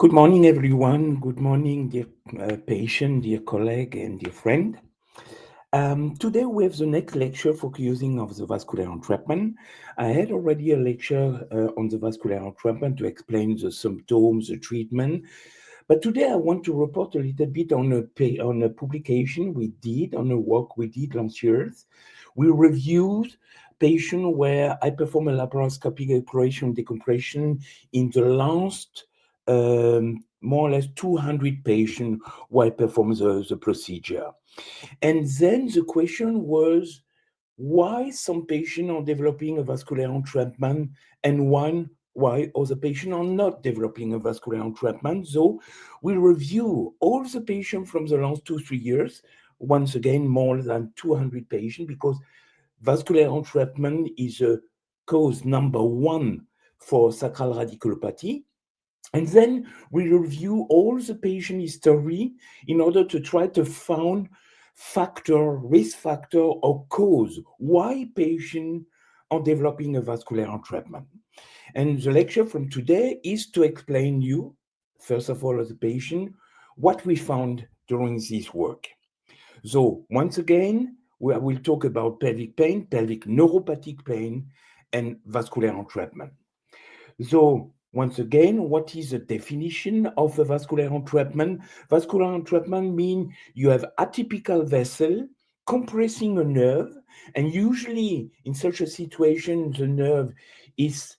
Good morning, everyone. Good morning, dear patient, dear colleague, and dear friend. Today we have the next lecture focusing on the vascular entrapment. I had already a lecture on the vascular entrapment to explain the symptoms, the treatment. But today I want to report a little bit on a publication we did, on a work we did last year. We reviewed patients where I performed a laparoscopic operation decompression in the last more or less 200 patients where I performed the procedure. And then the question was why some patients are developing a vascular entrapment and why other patients are not developing a vascular entrapment. So we review all the patients from the last 2-3 years, once again, more than 200 patients, because vascular entrapment is a cause number one for sacral radiculopathy. And then we review all the patient history in order to try to find risk factor, or cause why patients are developing a vascular entrapment. And the lecture from today is to explain you, first of all, as a patient, what we found during this work. So once again, we will talk about pelvic pain, pelvic neuropathic pain, and vascular entrapment. So once again, what is the definition of a vascular entrapment? Vascular entrapment means you have atypical vessel compressing a nerve, and usually in such a situation, the nerve is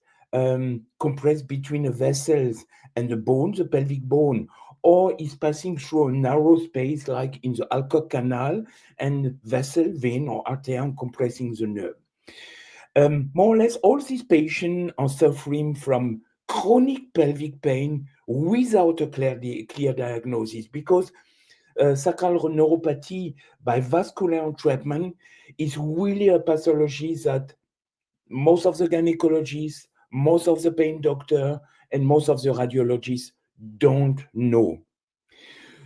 compressed between the vessels and the bone, the pelvic bone, or is passing through a narrow space like in the Alcock canal, and vessel, vein, or arterium compressing the nerve. More or less, all these patients are suffering from chronic pelvic pain without a clear diagnosis, because sacral neuropathy by vascular entrapment is really a pathology that most of the gynecologists, most of the pain doctor, and most of the radiologists don't know.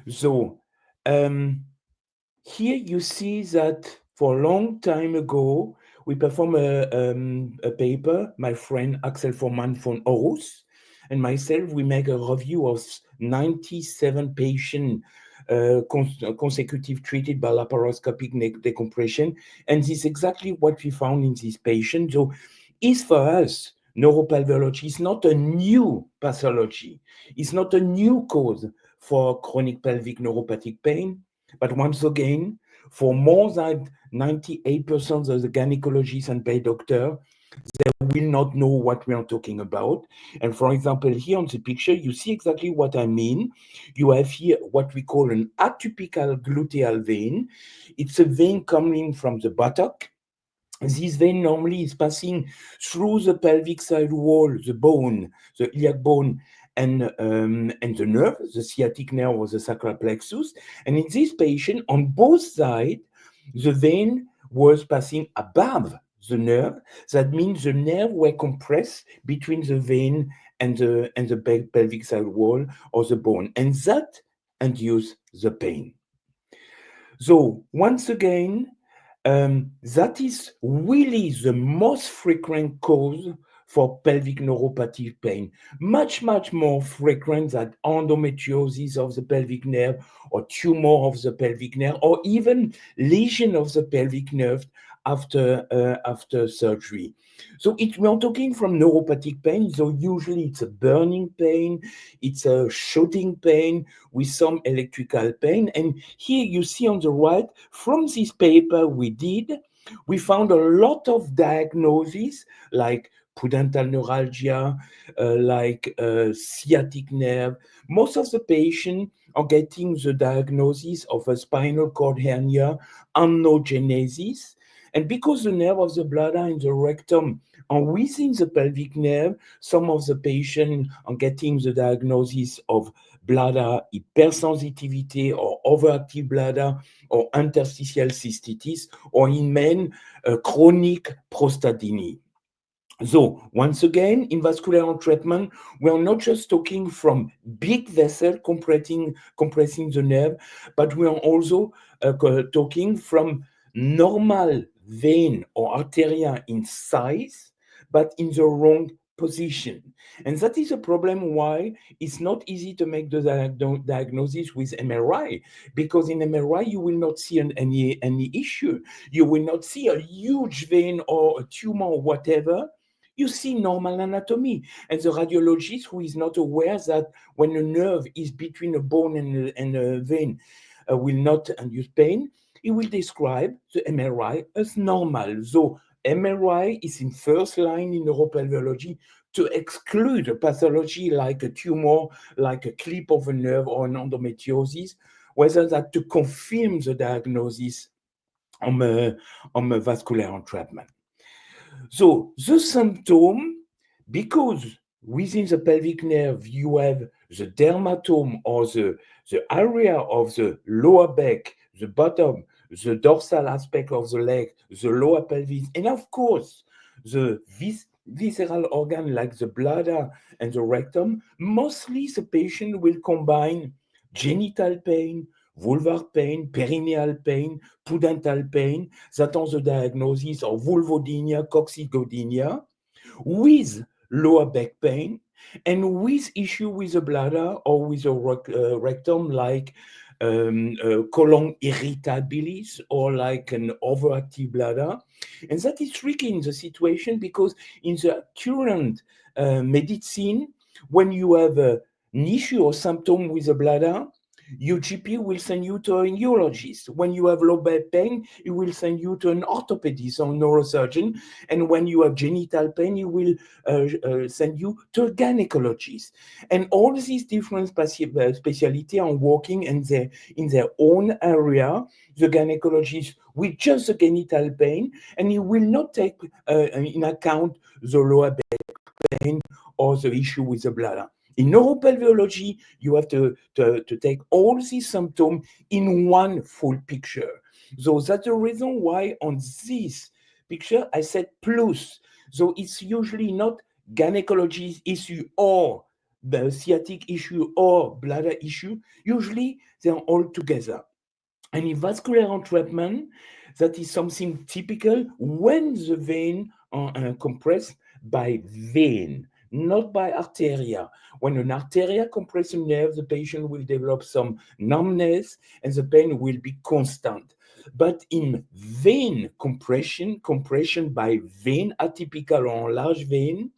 So here you see that for a long time ago, we performed a paper, my friend Axel Forman von Aarhus and myself, we make a review of 97 patients consecutive treated by laparoscopic decompression. And this is exactly what we found in these patients. So is for us, neuropelveology is not a new pathology. It's not a new cause for chronic pelvic neuropathic pain. But once again, for more than 98% of the gynecologists and pain doctors, they will not know what we are talking about. And for example, here on the picture, you see exactly what I mean. You have here what we call an atypical gluteal vein. It's a vein coming from the buttock. This vein normally is passing through the pelvic side wall, the bone, the iliac bone, and the nerve, the sciatic nerve or the sacral plexus. And in this patient, on both sides, the vein was passing above the nerve. That means the nerve were compressed between the vein and the pelvic side wall or the bone, and that induced the pain. So once again, that is really the most frequent cause for pelvic neuropathy pain, much more frequent than endometriosis of the pelvic nerve or tumor of the pelvic nerve or even lesion of the pelvic nerve after surgery. So we're talking from neuropathic pain, so usually it's a burning pain, it's a shooting pain with some electrical pain. And here you see on the right, from this paper we did, we found a lot of diagnoses like pudendal neuralgia, like sciatic nerve. Most of the patients are getting the diagnosis of a spinal cord hernia, anogenesis. And because the nerve of the bladder and the rectum are within the pelvic nerve, some of the patients are getting the diagnosis of bladder hypersensitivity or overactive bladder or interstitial cystitis, or in men, chronic prostatidynia. So once again, in vascular entrapment, we are not just talking from big vessel compressing the nerve, but we are also talking from normal vein or arteria in size, but in the wrong position. And that is a problem why it's not easy to make the diagnosis with MRI, because in MRI you will not see any issue. You will not see a huge vein or a tumor or whatever. You see normal anatomy. And the radiologist who is not aware that when a nerve is between a bone and a vein will not induce pain, he will describe the MRI as normal. So MRI is in first line in neuropelveology to exclude a pathology like a tumor, like a clip of a nerve or an endometriosis, whether that to confirm the diagnosis on a vascular entrapment. So the symptom, because within the pelvic nerve you have the dermatome or the area of the lower back, the bottom, the dorsal aspect of the leg, the lower pelvis, and of course the visceral organ like the bladder and the rectum, mostly the patient will combine genital pain, vulvar pain, perineal pain, pudental pain, that are the diagnosis of vulvodynia, coccygodynia, with lower back pain and with issue with the bladder or with a rectum like colon irritabilis or like an overactive bladder. And that is tricky in the situation because in the current medicine, when you have an issue or symptom with the bladder, your GP will send you to a neurologist. When you have low back pain, he will send you to an orthopedist or neurosurgeon. And when you have genital pain, he will send you to a gynecologist. And all these different specialties are working in their own area. The gynecologist with just the genital pain, and he will not take in account the lower back pain or the issue with the bladder. In neuropelveology, you have to take all these symptoms in one full picture. So that's the reason why on this picture, I said plus. So it's usually not gynecology issue or the sciatic issue or bladder issue. Usually they are all together. And in vascular entrapment, that is something typical when the vein are compressed by vein, not by arteria. When an arteria compresses a nerve, the patient will develop some numbness and the pain will be constant. But in vein compression by vein, atypical or large vein,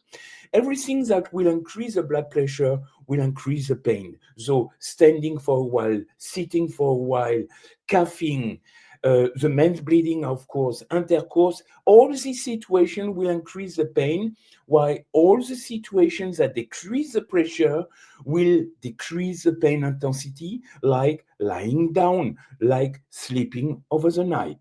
everything that will increase the blood pressure will increase the pain. So standing for a while, sitting for a while, coughing, the men's bleeding, of course, intercourse, all these situations will increase the pain, while all the situations that decrease the pressure will decrease the pain intensity, like lying down, like sleeping over the night.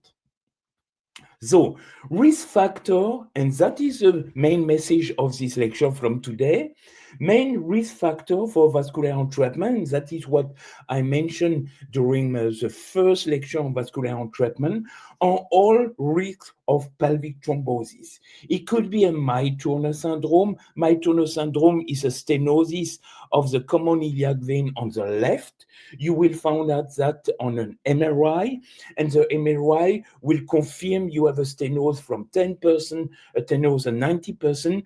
So, risk factor, and that is the main message of this lecture from today. Main risk factor for vascular entrapment, that is what I mentioned during the first lecture on vascular entrapment, are all risks of pelvic thrombosis. It could be a May-Thurner syndrome. May-Thurner syndrome is a stenosis of the common iliac vein on the left. You will find out that on an MRI, and the MRI will confirm you have a stenosis from 10%, a stenosis of 90%.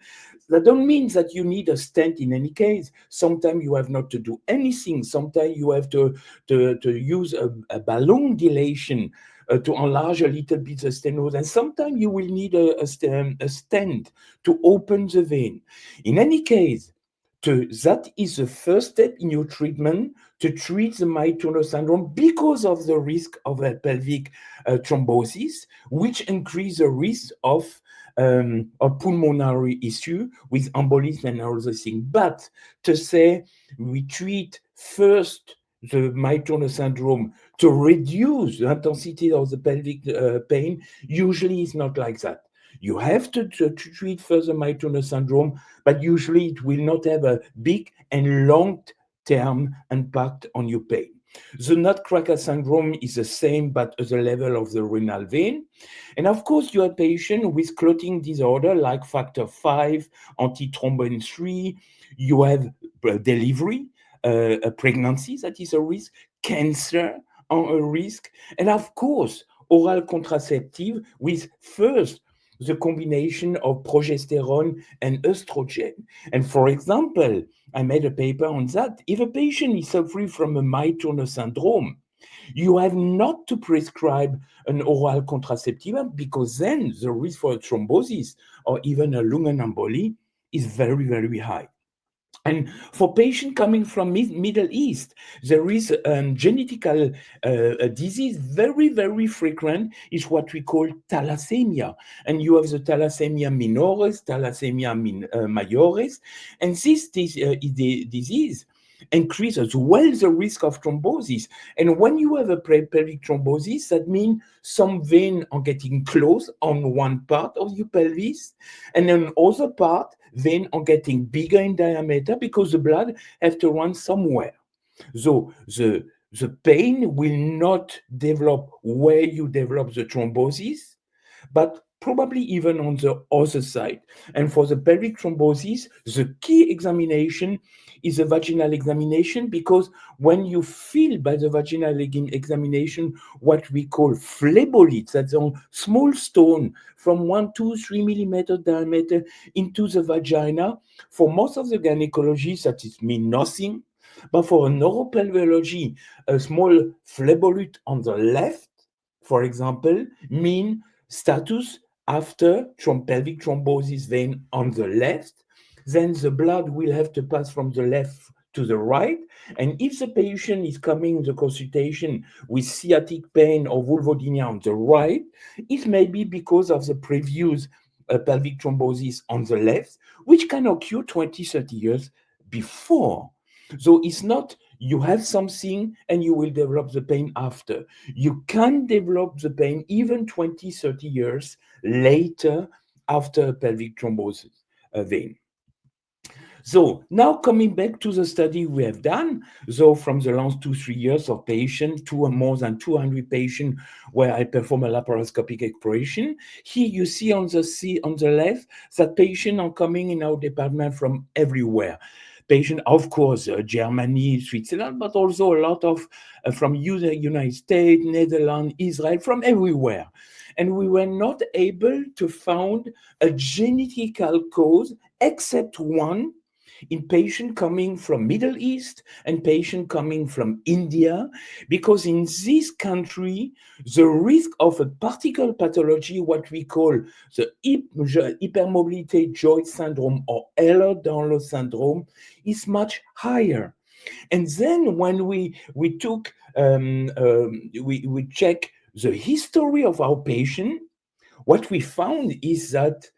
That don't mean that you need a stent in any case. Sometimes you have not to do anything. Sometimes you have to use a balloon dilation to enlarge a little bit the stenosis. And sometimes you will need a stent to open the vein. In any case, that is the first step in your treatment to treat the May-Thurner syndrome because of the risk of a pelvic thrombosis, which increase the risk of a pulmonary issue with embolism and all those things. But to say we treat first the May-Thurner syndrome to reduce the intensity of the pelvic pain, usually it's not like that. You have to treat further May-Thurner syndrome, but usually it will not have a big and long-term impact on your pain. The Nutcracker syndrome is the same, but at the level of the renal vein. And of course, you have patients with clotting disorder like factor V, antithrombin 3. You have delivery, a pregnancy that is a risk, cancer are a risk, and of course, oral contraceptive with first the combination of progesterone and estrogen. And for example, I made a paper on that. If a patient is suffering from a May-Thurner syndrome, you have not to prescribe an oral contraceptive because then the risk for a thrombosis or even a lung emboly is very, very high. And for patients coming from Middle East, there is genetical a disease very, very frequent is what we call thalassemia. And you have the thalassemia minores, thalassemia majores. And this disease increases well the risk of thrombosis. And when you have a pelvic thrombosis, that means some veins are getting closed on one part of your pelvis, and then other part veins are getting bigger in diameter because the blood has to run somewhere. So the pain will not develop where you develop the thrombosis, but probably even on the other side. And for the pelvic thrombosis, the key examination is a vaginal examination, because when you feel by the vaginal examination what we call phlebolytes, that's a small stone from 1, 2, 3 millimeter diameter into the vagina, for most of the gynecologists that it means nothing. But for a neuropelveology, a small phlebolite on the left, for example, mean status after pelvic thrombosis vein on the left. Then the blood will have to pass from the left to the right. And if the patient is coming in the consultation with sciatic pain or vulvodynia on the right, it may be because of the previous pelvic thrombosis on the left, which can occur 20, 30 years before. So it's not you have something and you will develop the pain after. You can develop the pain even 20, 30 years later after pelvic thrombosis vein. So now coming back to the study we have done, so from the last 2-3 years of patients, more than 200 patients where I perform a laparoscopic exploration. Here you see on the left that patients are coming in our department from everywhere. Patient, of course, Germany, Switzerland, but also a lot of from United States, Netherlands, Israel, from everywhere. And we were not able to find a genetical cause except one, in patient coming from Middle East and patient coming from India, because in this country, the risk of a particle pathology, what we call the hypermobility joint syndrome or Ehlers-Danlos syndrome, is much higher. And then when we took, we check the history of our patient, what we found is that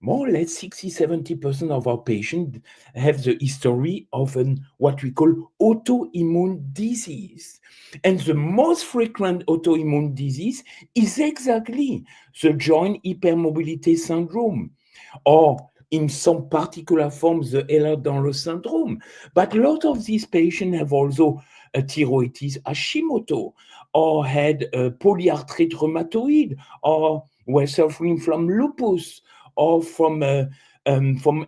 more or less 60-70% of our patients have the history of what we call autoimmune disease. And the most frequent autoimmune disease is exactly the joint hypermobility syndrome, or in some particular forms, the Ehlers-Danlos syndrome. But a lot of these patients have also a thyroiditis Hashimoto, or had a polyarthrite rheumatoid, or were suffering from lupus, or from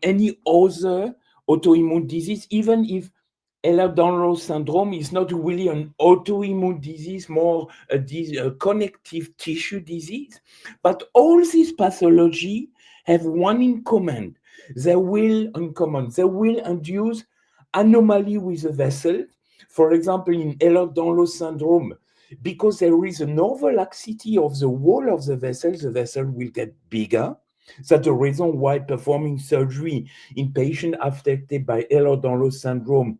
any other autoimmune disease, even if Ehlers-Danlos syndrome is not really an autoimmune disease, more a connective tissue disease. But all these pathology have one in common. They will induce anomaly with the vessel. For example, in Ehlers-Danlos syndrome, because there is an overlaxity of the wall of the vessel will get bigger. That's the reason why performing surgery in patients affected by Ehlers-Danlos syndrome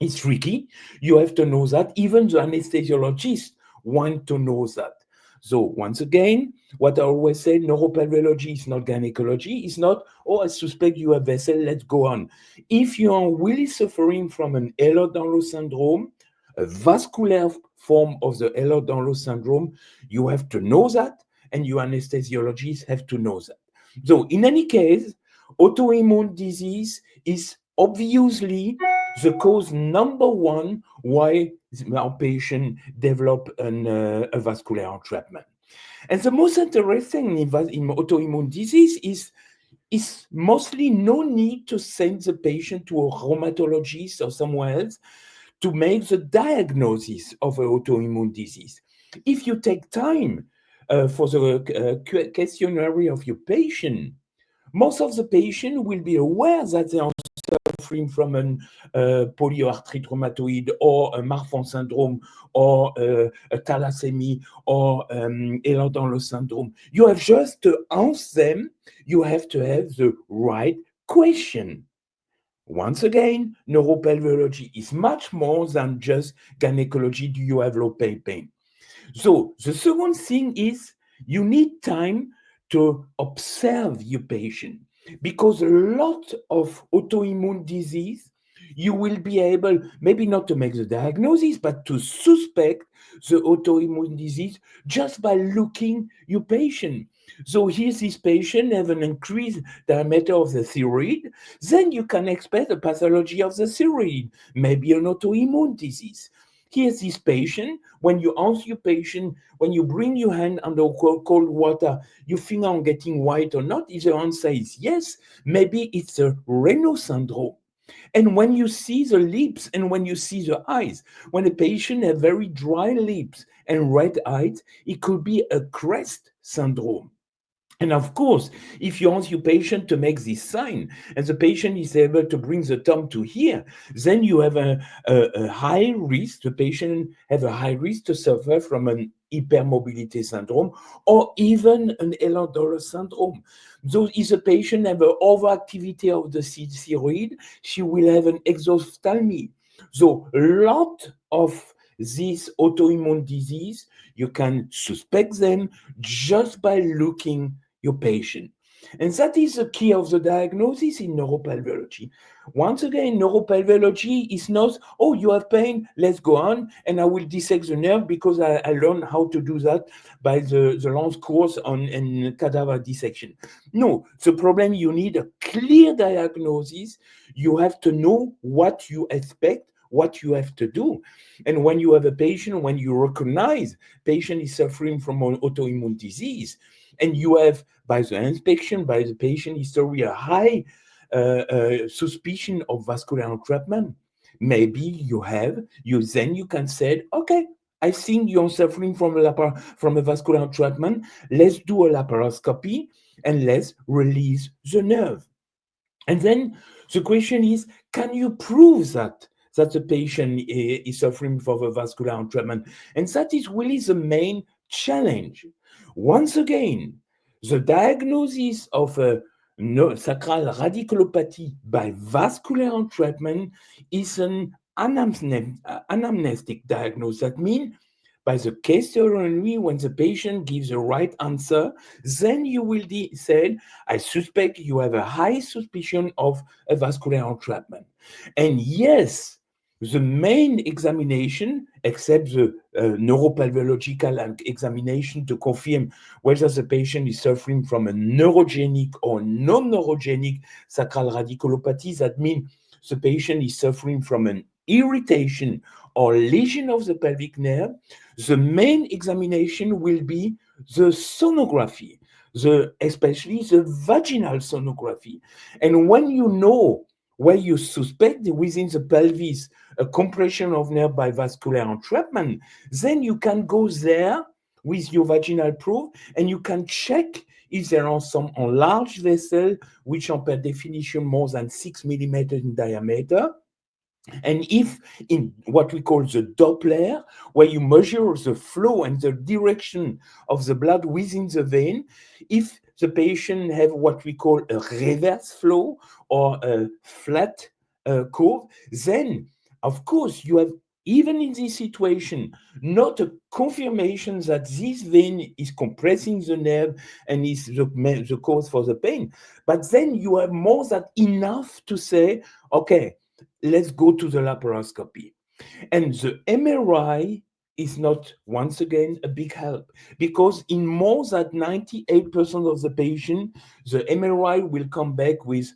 is tricky. You have to know that. Even the anesthesiologist want to know that. So once again, what I always say, neuropelveology is not gynecology. It's not, oh, I suspect you have vessel, let's go on. If you are really suffering from an Ehlers-Danlos syndrome, a vascular form of the Ehlers-Danlos syndrome, you have to know that, and your anesthesiologists have to know that. So in any case, autoimmune disease is obviously the cause number one why our patient develop a vascular entrapment. And the most interesting in autoimmune disease is mostly no need to send the patient to a rheumatologist or somewhere else to make the diagnosis of an autoimmune disease. If you take time, for the questionnaire of your patient, most of the patient will be aware that they are suffering from an polyarthrite rheumatoid or a Marfan syndrome or a thalassemia or Ehlers-Danlos syndrome. You have just to ask them, you have to have the right question. Once again, neuropelveology is much more than just gynecology. Do you have low pain? So the second thing is you need time to observe your patient, because a lot of autoimmune disease, you will be able maybe not to make the diagnosis, but to suspect the autoimmune disease just by looking your patient. So here's this patient have an increased diameter of the thyroid, then you can expect a pathology of the thyroid, maybe an autoimmune disease. Here's this patient. When you ask your patient, when you bring your hand under cold water, you think I'm getting white or not? If the answer is yes, maybe it's a Raynaud syndrome. And when you see the lips and when you see the eyes, when a patient has very dry lips and red eyes, it could be a Crest syndrome. And of course, if you ask your patient to make this sign and the patient is able to bring the thumb to here, then you have a high risk, the patient have a high risk to suffer from an hypermobility syndrome or even an Ehlers-Danlos syndrome. So if the patient have an overactivity of the thyroid, she will have an exophthalmia. So a lot of these autoimmune disease, you can suspect them just by looking your patient. And that is the key of the diagnosis in neuropelveology. Once again, neuropelveology is not, oh, you have pain, let's go on, and I will dissect the nerve because I learned how to do that by the long course on cadaver dissection. No, the problem, you need a clear diagnosis. You have to know what you expect, what you have to do. And when you have a patient, when you recognize patient is suffering from an autoimmune disease, and you have, by the inspection, by the patient history, a high suspicion of vascular entrapment, maybe then you can say, okay, I think you're suffering from a vascular entrapment. Let's do a laparoscopy and let's release the nerve. And then the question is, can you prove that the patient is suffering from a vascular entrapment? And that is really the main challenge. Once again, the diagnosis of a sacral radiculopathy by vascular entrapment is an anamnestic diagnosis. That means by the case theory, when the patient gives the right answer, then you will say, I suspect you have a high suspicion of a vascular entrapment. And yes, the main examination, except the neuropelveological examination to confirm whether the patient is suffering from a neurogenic or non-neurogenic sacral radiculopathy, that means the patient is suffering from an irritation or lesion of the pelvic nerve, the main examination will be the sonography, especially the vaginal sonography. And when you know where you suspect within the pelvis a compression of nerve by vascular entrapment, then you can go there with your vaginal probe and you can check if there are some enlarged vessels, which are per definition more than 6 millimeters in diameter. And if in what we call the Doppler, where you measure the flow and the direction of the blood within the vein, if the patient have what we call a reverse flow or a flat curve, then of course you have, even in this situation, not a confirmation that this vein is compressing the nerve and is the cause for the pain, but then you have more than enough to say, okay, let's go to the laparoscopy. And the MRI is not, once again, a big help, because in more than 98% of the patient, the MRI will come back with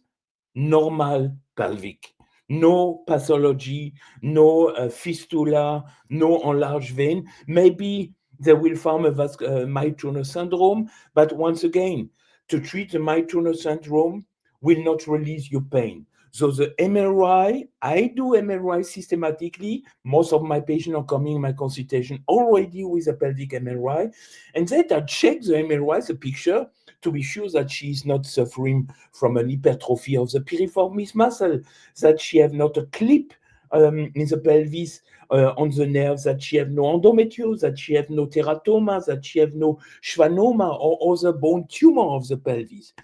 normal pelvic. No pathology, no fistula, no enlarged vein. Maybe they will form a May-Thurner syndrome, but once again, to treat the May-Thurner syndrome, will not release your pain. So the MRI, I do MRI systematically. Most of my patients are coming in my consultation already with a pelvic MRI. And then I check the MRI, the picture, to be sure that she is not suffering from an hypertrophy of the piriformis muscle, that she have not a clip in the pelvis on the nerves, that she have no endometriose, that she have no teratoma, that she have no schwannoma or other bone tumor of the pelvis.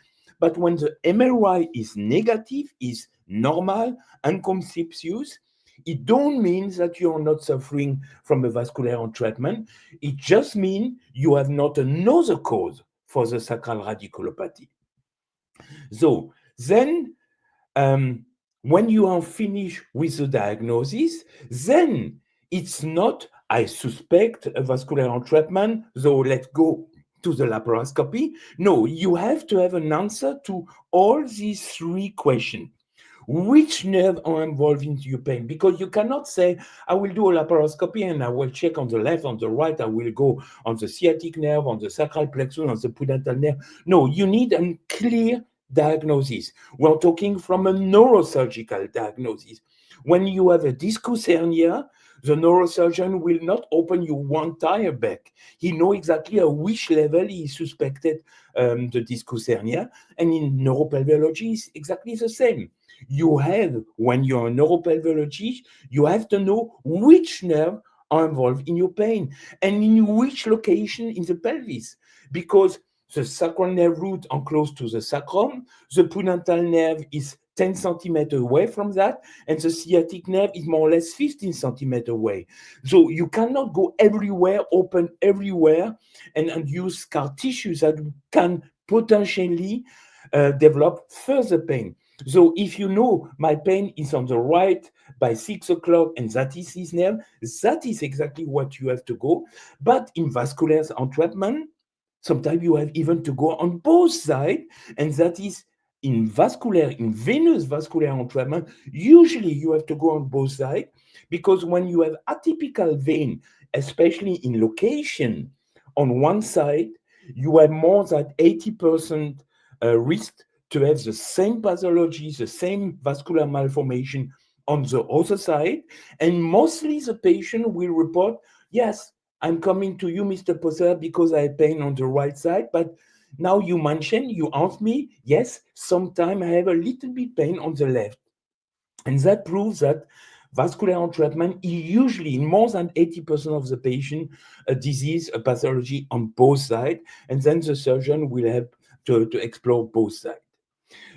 But when the MRI is negative, is normal, unconspicuous, it don't mean that you are not suffering from a vascular entrapment. It just means you have not another cause for the sacral radiculopathy. So then, when you are finished with the diagnosis, then it's not, I suspect a vascular entrapment, so let's go to the laparoscopy. No, you have to have an answer to all these three questions. Which nerve are involved in your pain? Because you cannot say, I will do a laparoscopy and I will check on the left, on the right, I will go on the sciatic nerve, on the sacral plexus, on the pudendal nerve. No, you need a clear diagnosis. We're talking from a neurosurgical diagnosis. When you have a discus hernia, the neurosurgeon will not open you one entire back. He knows exactly at which level he suspected the discus hernia. And in neuropelveology, it's exactly the same. You have, when you're a neuropelveologist, you have to know which nerve are involved in your pain and in which location in the pelvis. Because the sacral nerve root are close to the sacrum, the pudendal nerve is 10 centimeters away from that, and the sciatic nerve is more or less 15 centimeters away. So you cannot go everywhere, open everywhere, and use scar tissues that can potentially develop further pain. So if you know my pain is on the right by 6 o'clock and that is his nerve, that is exactly what you have to go. But in vascular entrapment, sometimes you have even to go on both sides, and that is in venous vascular entrapment, usually you have to go on both sides, because when you have atypical vein, especially in location on one side, you have more than 80% risk to have the same pathology, the same vascular malformation on the other side. And mostly the patient will report, yes, I'm coming to you, Mr. Possover, because I have pain on the right side. But now you asked me, yes, sometimes I have a little bit pain on the left. And that proves that vascular entrapment is usually, in more than 80% of the patient, a disease, a pathology on both sides. And then the surgeon will have to explore both sides.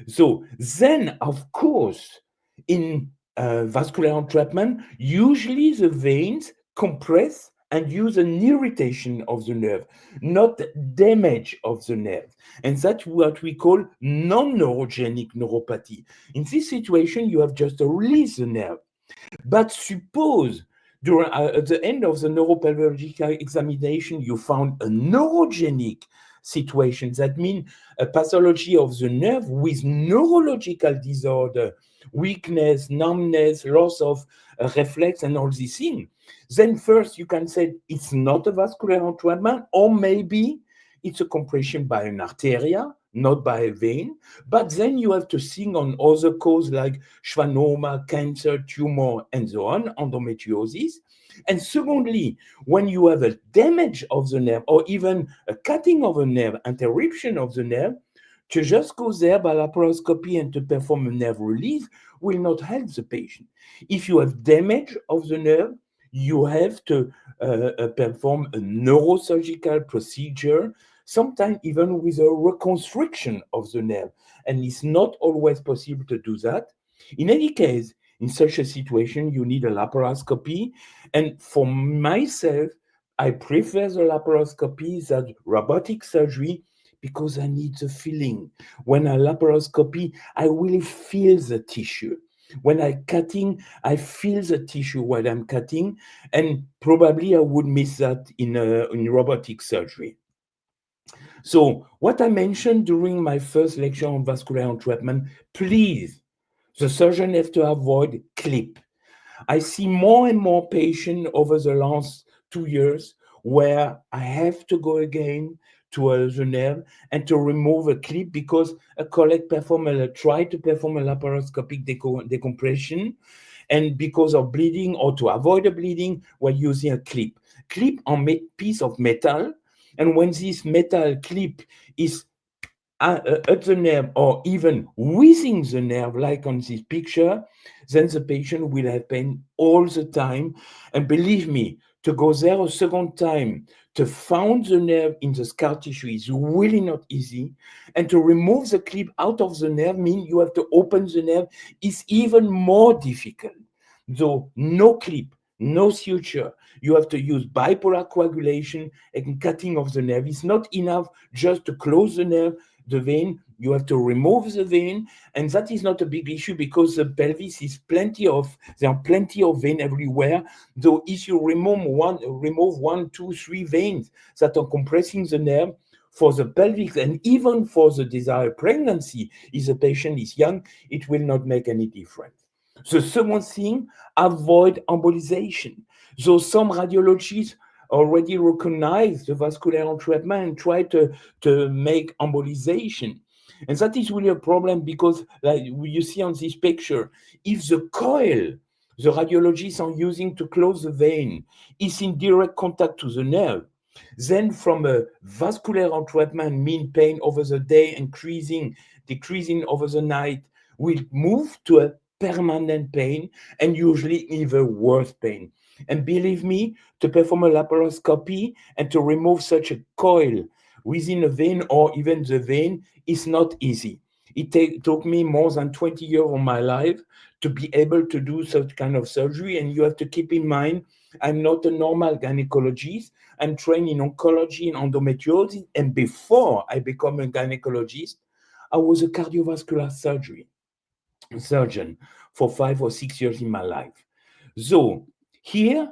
So then, of course, in vascular entrapment, usually the veins compress and use an irritation of the nerve, not damage of the nerve. And that's what we call non-neurogenic neuropathy. In this situation, you have just to release the nerve. But suppose during at the end of the neuropelveological examination, you found a neurogenic situation. That means a pathology of the nerve with neurological disorder, weakness, numbness, loss of reflex, and all these things. Then first you can say it's not a vascular entrapment, or maybe it's a compression by an arteria, not by a vein. But then you have to think on other causes like schwannoma, cancer, tumor, and so on, endometriosis. And secondly, when you have a damage of the nerve or even a cutting of a nerve, interruption of the nerve, to just go there by laparoscopy and to perform a nerve release will not help the patient. If you have damage of the nerve, you have to perform a neurosurgical procedure, sometimes even with a reconstruction of the nerve. And it's not always possible to do that. In any case, in such a situation, you need a laparoscopy. And for myself, I prefer the laparoscopy than robotic surgery because I need the feeling. When I laparoscopy, I really feel the tissue. When I'm cutting, I feel the tissue while I'm cutting, and probably I would miss that in robotic surgery. So what I mentioned during my first lecture on vascular entrapment, please, the surgeon have to avoid clip. I see more and more patients over the last 2 years where I have to go again to the nerve and to remove a clip because a colleague tried to perform a laparoscopic decompression, and because of bleeding or to avoid the bleeding, we're using a clip on piece of metal. And when this metal clip is at the nerve or even within the nerve, like on this picture, then the patient will have pain all the time. And believe me, to go there a second time to find the nerve in the scar tissue is really not easy. And to remove the clip out of the nerve means you have to open the nerve, is even more difficult. So no clip, no suture. You have to use bipolar coagulation and cutting of the nerve. It's not enough just to close the vein. You have to remove the vein, and that is not a big issue because the pelvis is there are plenty of veins everywhere. So if you remove one, two, three veins that are compressing the nerve for the pelvic and even for the desired pregnancy, if the patient is young, it will not make any difference. The second thing, avoid embolization. So some radiologists already recognize the vascular entrapment and try to make embolization. And that is really a problem because, like you see on this picture, if the coil the radiologists are using to close the vein is in direct contact to the nerve, then from a vascular entrapment, mean pain over the day, decreasing over the night, will move to a permanent pain and usually even worse pain. And believe me, to perform a laparoscopy and to remove such a coil within a vein or even the vein is not easy. It took me more than 20 years of my life to be able to do such kind of surgery. And you have to keep in mind, I'm not a normal gynecologist. I'm trained in oncology and endometriosis. And before I become a gynecologist, I was a cardiovascular surgeon for 5 or 6 years in my life. So here,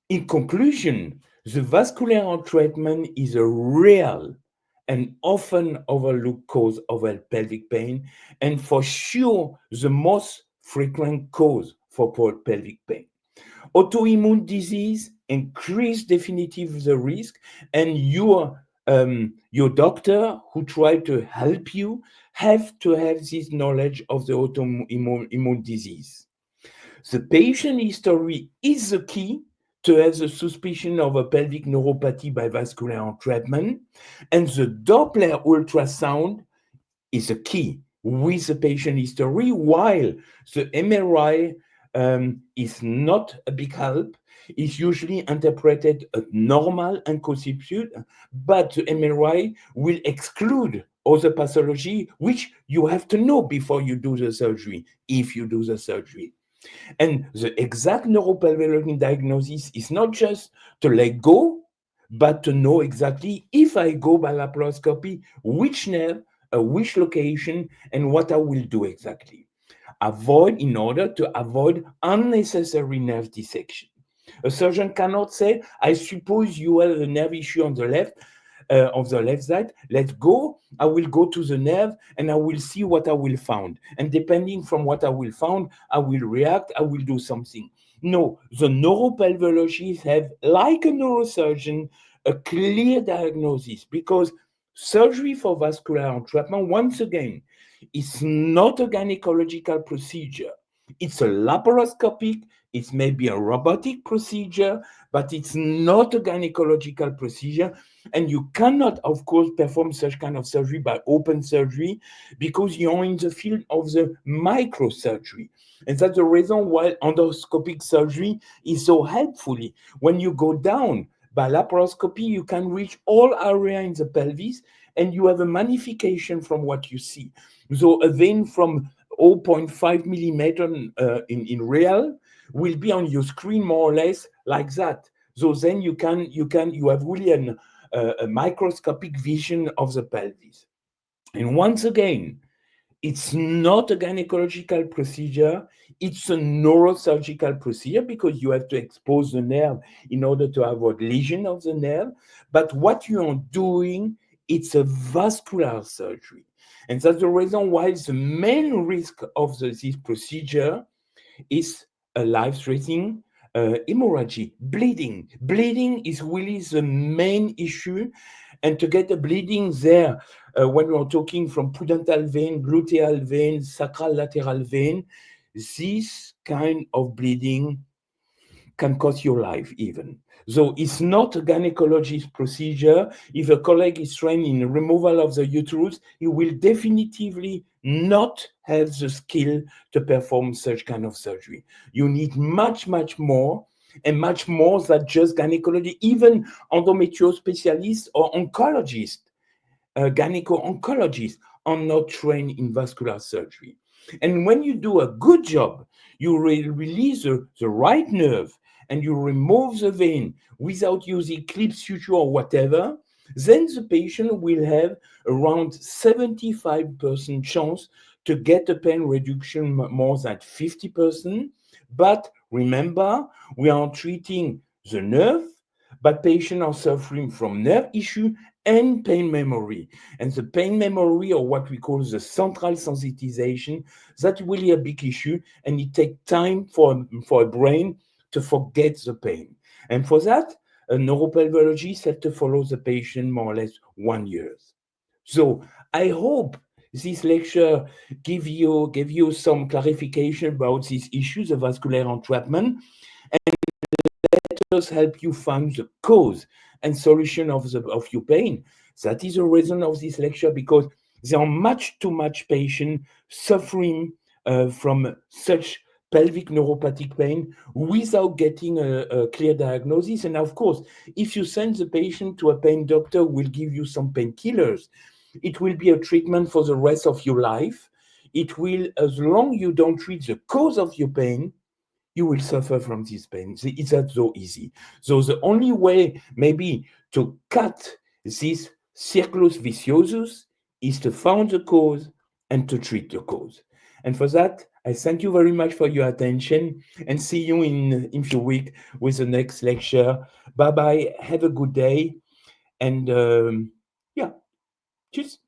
in conclusion, the vascular entrapment is a real and often overlooked cause of pelvic pain, and for sure the most frequent cause for pelvic pain. Autoimmune disease increase definitively the risk, and your doctor who try to help you have to have this knowledge of the autoimmune disease. The patient history is the key to have the suspicion of a pelvic neuropathy by vascular entrapment, and the Doppler ultrasound is a key with the patient history, while the MRI is not a big help. It's usually interpreted as normal and constitute, but the MRI will exclude other pathology, which you have to know before you do the surgery, if you do the surgery. And the exact neuropelveological diagnosis is not just to let go, but to know exactly if I go by laparoscopy, which nerve, which location, and what I will do exactly. In order to avoid unnecessary nerve dissection. A surgeon cannot say, I suppose you have a nerve issue on the left side. Let's go. I will go to the nerve and I will see what I will find. And depending from what I will find, I will react, I will do something. No, the neuropelveologists have, like a neurosurgeon, a clear diagnosis because surgery for vascular entrapment, once again, is not a gynecological procedure. It's a laparoscopic, it's maybe a robotic procedure, but it's not a gynecological procedure. And you cannot, of course, perform such kind of surgery by open surgery because you're in the field of the microsurgery. And that's the reason why endoscopic surgery is so helpful. When you go down by laparoscopy, you can reach all area in the pelvis and you have a magnification from what you see. So a vein from 0.5 millimeter in real will be on your screen more or less like that. So then you have really a microscopic vision of the pelvis. And once again, it's not a gynecological procedure, it's a neurosurgical procedure because you have to expose the nerve in order to avoid lesion of the nerve. But what you are doing, it's a vascular surgery. And that's the reason why the main risk of this procedure is a life-threatening hemorrhage, bleeding. Bleeding is really the main issue. And to get a bleeding there, when we're talking from prudental vein, gluteal vein, sacral lateral vein, this kind of bleeding can cost your life even. So it's not a gynecologist procedure. If a colleague is trained in removal of the uterus, he will definitively not have the skill to perform such kind of surgery. You need much, much more, and much more than just gynecology. Even endometrial specialists or oncologists, gyneco-oncologists are not trained in vascular surgery. And when you do a good job, you release the right nerve and you remove the vein without using clip suture or whatever, then the patient will have around 75% chance to get a pain reduction more than 50%. But remember, we are treating the nerve, but patients are suffering from nerve issue and pain memory. And the pain memory, or what we call the central sensitization, that's really a big issue, and it takes time for a brain to forget the pain. And for that, a neuropelveologist has to follow the patient more or less 1 year. So I hope this lecture give you some clarification about these issues of vascular entrapment, and let us help you find the cause and solution of your pain. That is the reason of this lecture, because there are much too much patients suffering from such pelvic neuropathic pain without getting a clear diagnosis. And of course, if you send the patient to a pain doctor who will give you some painkillers, it will be a treatment for the rest of your life. It will, as long you don't treat the cause of your pain, you will suffer from this pain. It's not so easy. So the only way maybe to cut this circulus vitiosus is to find the cause and to treat the cause. And for that, I thank you very much for your attention and see you in a few weeks with the next lecture. Bye-bye. Have a good day. And yeah, cheers.